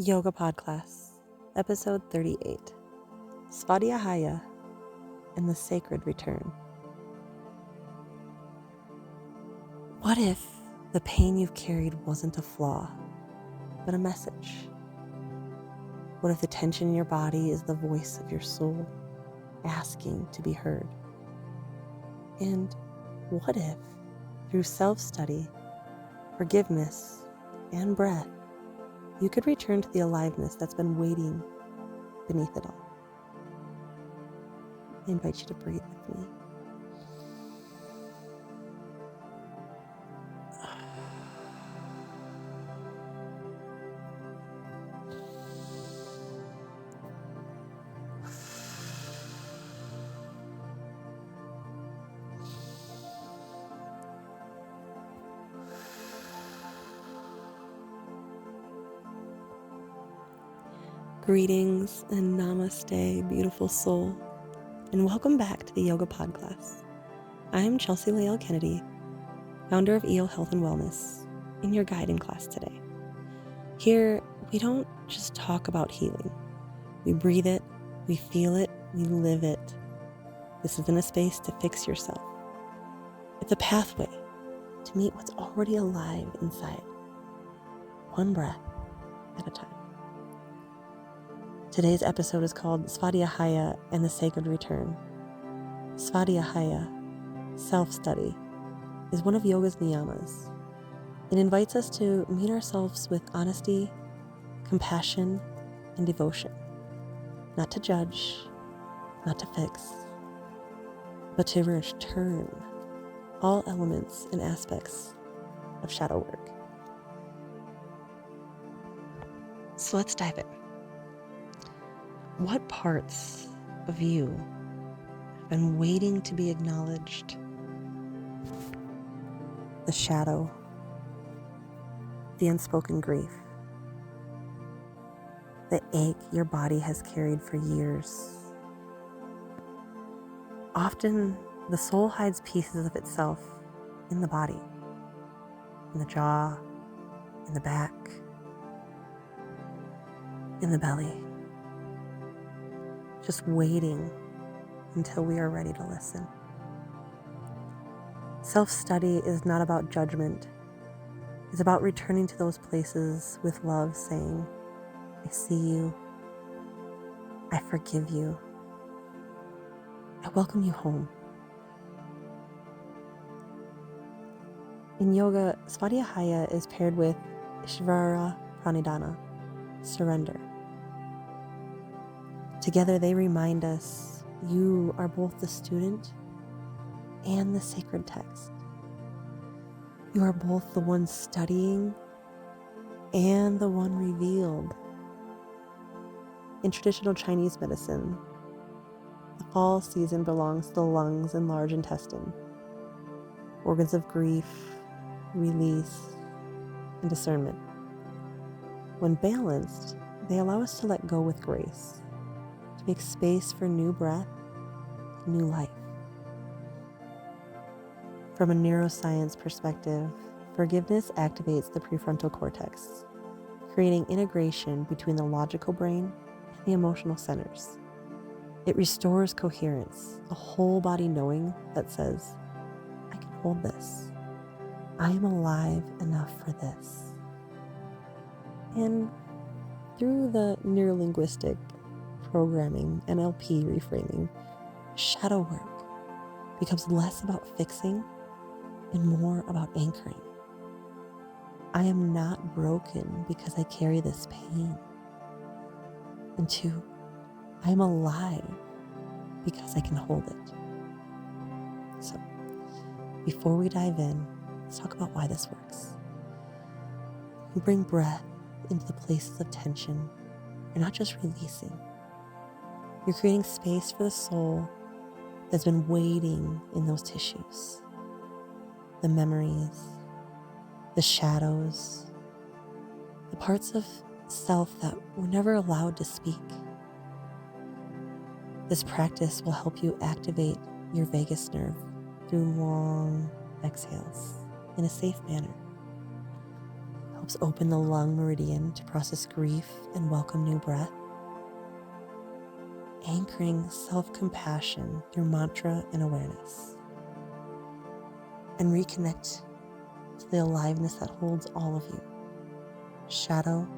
Yoga Podcast, Episode 38, Svadhyaya and the Sacred Return. What if the pain you've carried wasn't a flaw, but a message? What if the tension in your body is the voice of your soul, asking to be heard? And what if, through self-study, forgiveness, and breath, you could return to the aliveness that's been waiting beneath it all? I invite you to breathe with me. Greetings and namaste, beautiful soul, and welcome back to the Yoga Podcast. I am Chelsie Lael Kennedy, founder of EO Health and Wellness, and your guide in class today. Here, we don't just talk about healing. We breathe it, we feel it, we live it. This isn't a space to fix yourself. It's a pathway to meet what's already alive inside, one breath at a time. Today's episode is called Svadhyaya and the Sacred Return. Svadhyaya, self-study, is one of yoga's niyamas. It invites us to meet ourselves with honesty, compassion, and devotion. Not to judge, not to fix, but to return all elements and aspects of shadow work. So let's dive in. What parts of you have been waiting to be acknowledged? The shadow, the unspoken grief, the ache your body has carried for years. Often, the soul hides pieces of itself in the body, in the jaw, in the back, in the belly, just waiting until we are ready to listen. Self-study is not about judgment. It's about returning to those places with love, saying, I see you, I forgive you, I welcome you home. In yoga, Svadhyaya is paired with Ishvara Pranidhana, surrender. Together they remind us you are both the student and the sacred text. You are both the one studying and the one revealed. In traditional Chinese medicine, the fall season belongs to the lungs and large intestine, organs of grief, release, and discernment. When balanced, they allow us to let go with grace, to make space for new breath, new life. From a neuroscience perspective, forgiveness activates the prefrontal cortex, creating integration between the logical brain and the emotional centers. It restores coherence, a whole body knowing that says, I can hold this. I am alive enough for this. And through the neurolinguistic programming, NLP reframing, shadow work becomes less about fixing and more about anchoring. I am not broken because I carry this pain. And two, I am alive because I can hold it. So, before we dive in, let's talk about why this works. You bring breath into the places of tension. You're not just releasing. You're creating space for the soul that's been waiting in those tissues. The memories, the shadows, the parts of self that were never allowed to speak. This practice will help you activate your vagus nerve through long exhales in a safe manner. Helps open the lung meridian to process grief and welcome new breath. Anchoring self-compassion through mantra and awareness. And reconnect to the aliveness that holds all of you, shadow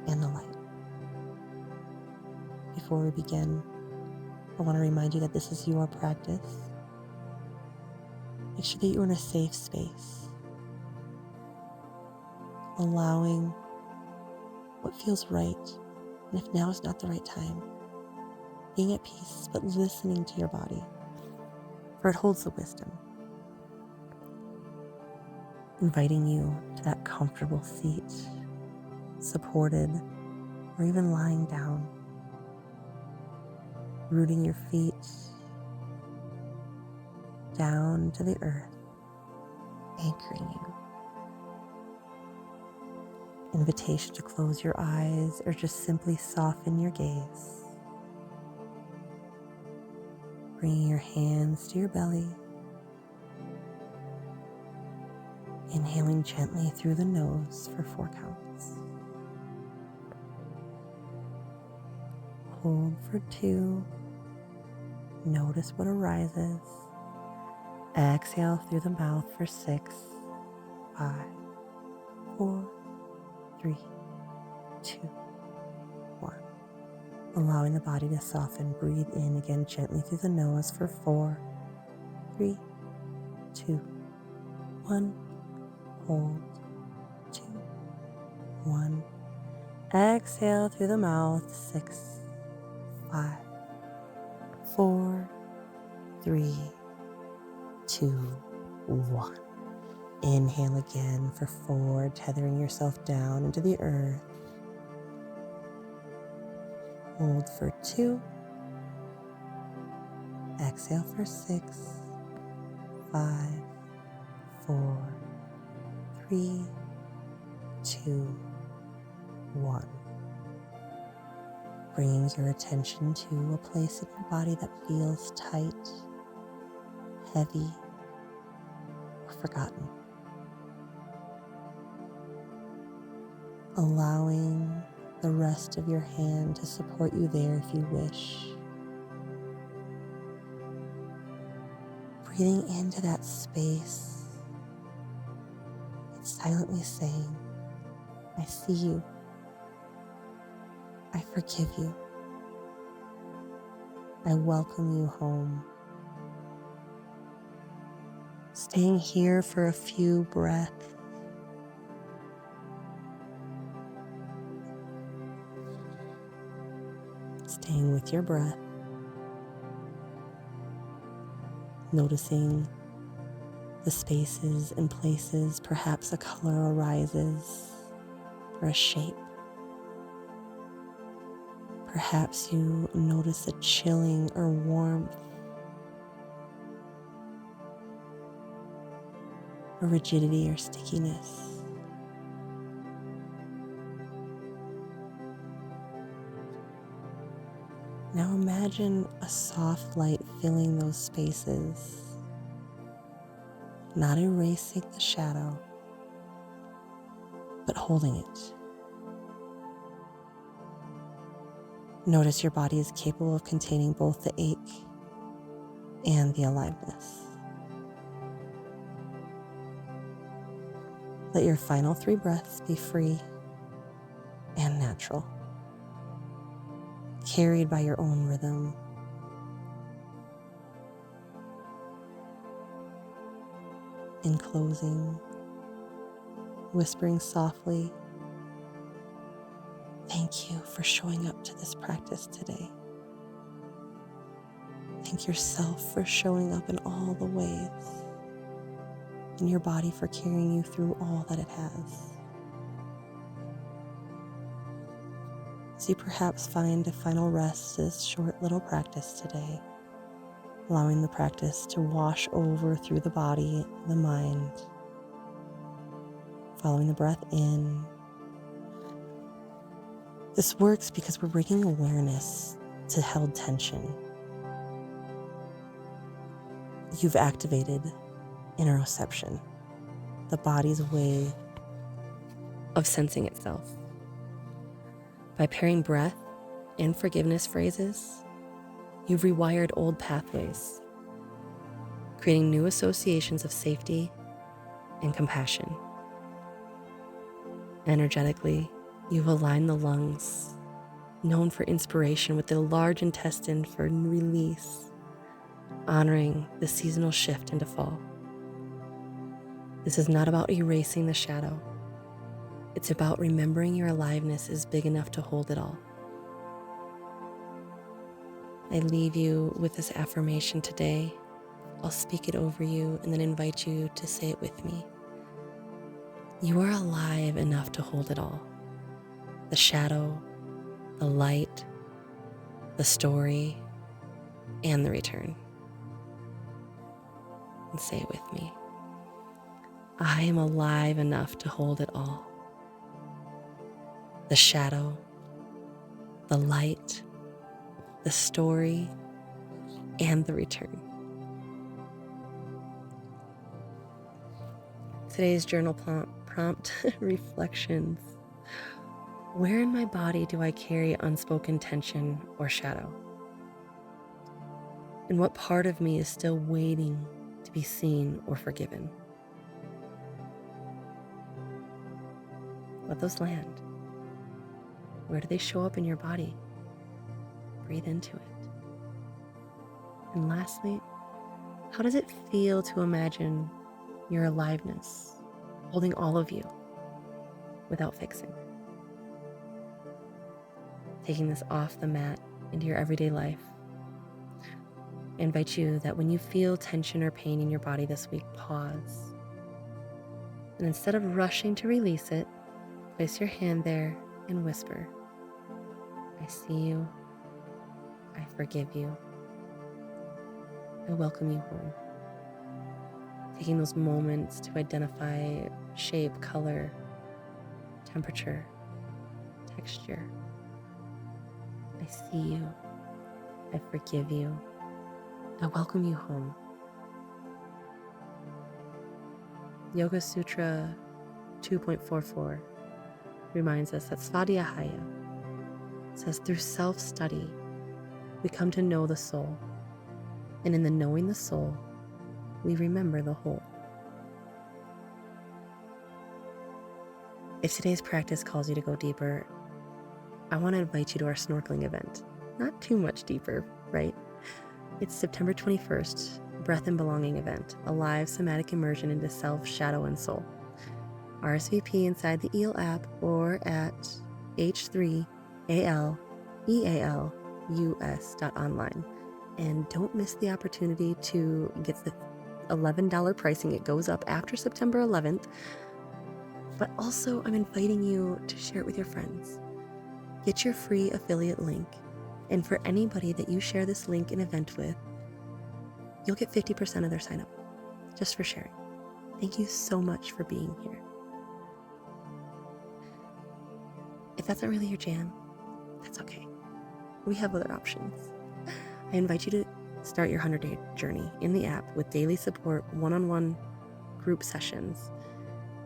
and the light. Before we begin, I want to remind you that this is your practice. Make sure that you're in a safe space, allowing what feels right, and if now is not the right time, being at peace, but listening to your body, for it holds the wisdom. Inviting you to that comfortable seat, supported, or even lying down. Rooting your feet down to the earth, anchoring you. Invitation to close your eyes or just simply soften your gaze. Bringing your hands to your belly. Inhaling gently through the nose for 4 counts. Hold for 2. Notice what arises. Exhale through the mouth for 6, 5, 4, 3, 2, 1. Allowing the body to soften. Breathe in again gently through the nose for 4, 3, 2, 1. Hold. 2, 1. Exhale through the mouth. 6, 5, 4, 3, 2, 1. Inhale again for 4, tethering yourself down into the earth. Hold for 2. Exhale for 6, 5, 4, 3, 2, 1. Bringing your attention to a place in your body that feels tight, heavy, or forgotten. Allowing the rest of your hand to support you there if you wish. Breathing into that space and silently saying, I see you. I forgive you. I welcome you home. Staying here for a few breaths. Staying with your breath. Noticing the spaces and places, perhaps a color arises or a shape. Perhaps you notice a chilling or warmth, a rigidity or stickiness. Now imagine a soft light filling those spaces, not erasing the shadow, but holding it. Notice your body is capable of containing both the ache and the aliveness. Let your final 3 breaths be free and natural, carried by your own rhythm. In closing, whispering softly, thank you for showing up to this practice today. Thank yourself for showing up in all the ways, and your body for carrying you through all that it has. As you perhaps find a final rest to this short little practice today, allowing the practice to wash over through the body and the mind, following the breath in. This works because we're bringing awareness to held tension. You've activated interoception, the body's way of sensing itself. By pairing breath and forgiveness phrases, you've rewired old pathways, creating new associations of safety and compassion. Energetically, you've aligned the lungs, known for inspiration, with the large intestine for release, honoring the seasonal shift into fall. This is not about erasing the shadow. It's about remembering your aliveness is big enough to hold it all. I leave you with this affirmation today. I'll speak it over you and then invite you to say it with me. You are alive enough to hold it all. The shadow, the light, the story, and the return. And say it with me. I am alive enough to hold it all. The shadow, the light, the story, and the return. Today's journal prompt reflections. Where in my body do I carry unspoken tension or shadow? And what part of me is still waiting to be seen or forgiven? Let those land. Where do they show up in your body? Breathe into it. And lastly, how does it feel to imagine your aliveness holding all of you without fixing? Taking this off the mat into your everyday life, I invite you that when you feel tension or pain in your body this week, pause. And instead of rushing to release it, place your hand there and whisper, I see you, I forgive you, I welcome you home. Taking those moments to identify shape, color, temperature, texture. I see you, I forgive you, I welcome you home. Yoga Sutra 2.44 reminds us that Svadhyaya says, through self-study, we come to know the soul, and in the knowing the soul, we remember the whole. If today's practice calls you to go deeper, I want to invite you to our snorkeling event. Not too much deeper, right? It's September 21st, Breath and Belonging event, a live somatic immersion into self, shadow, and soul. RSVP inside the EAL app or at h3alealus.online. And don't miss the opportunity to get the $11 pricing. It goes up after September 11th. But also, I'm inviting you to share it with your friends. Get your free affiliate link. And for anybody that you share this link and event with, you'll get 50% of their sign up just for sharing. Thank you so much for being here. If that's not really your jam, that's okay. We have other options. I invite you to start your 100-day journey in the app with daily support, one-on-one group sessions,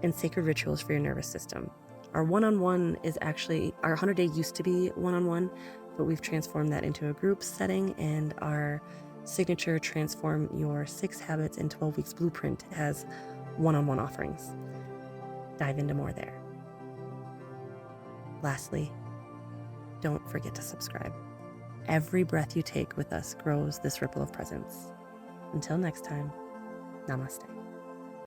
and sacred rituals for your nervous system. Our one-on-one is actually, our 100-day used to be one-on-one, but we've transformed that into a group setting, and our signature Transform Your 6 Habits in 12 Weeks blueprint has one-on-one offerings. Dive into more there. Lastly, don't forget to subscribe. Every breath you take with us grows this ripple of presence. Until next time, namaste.